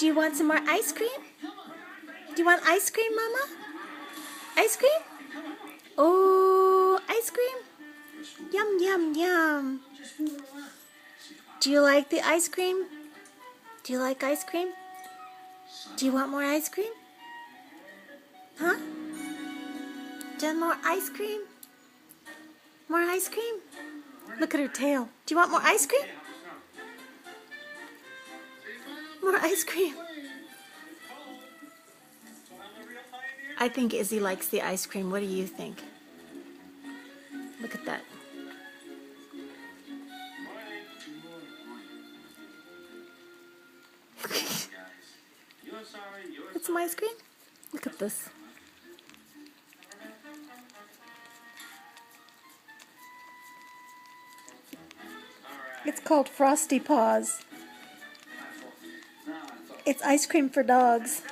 Do you want some more ice cream? Do you want ice cream, Mama? Ice cream? Oh, ice cream? Yum, yum, yum. Do you like the ice cream? Do you like ice cream? Do you want more ice cream? Huh? Do you want more ice cream? More ice cream? Look at her tail. Do you want more ice cream? More ice cream. I think Izzy likes the ice cream. What do you think? Look at that. Want some ice cream? Look at this. It's called Frosty Paws. It's ice cream for dogs.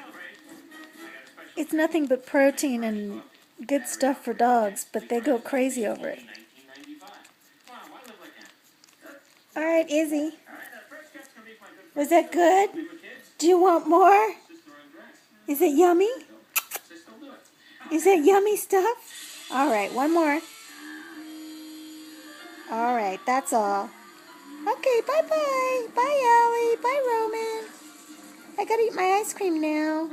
It's nothing but protein and good stuff for dogs, but they go crazy over it. Alright, Izzy. Was that good? Do you want more? Is it yummy? Is that yummy stuff? Alright, one more. Alright, that's all. Okay, bye-bye. Bye, Allie. Bye, Roman. I gotta eat my ice cream now.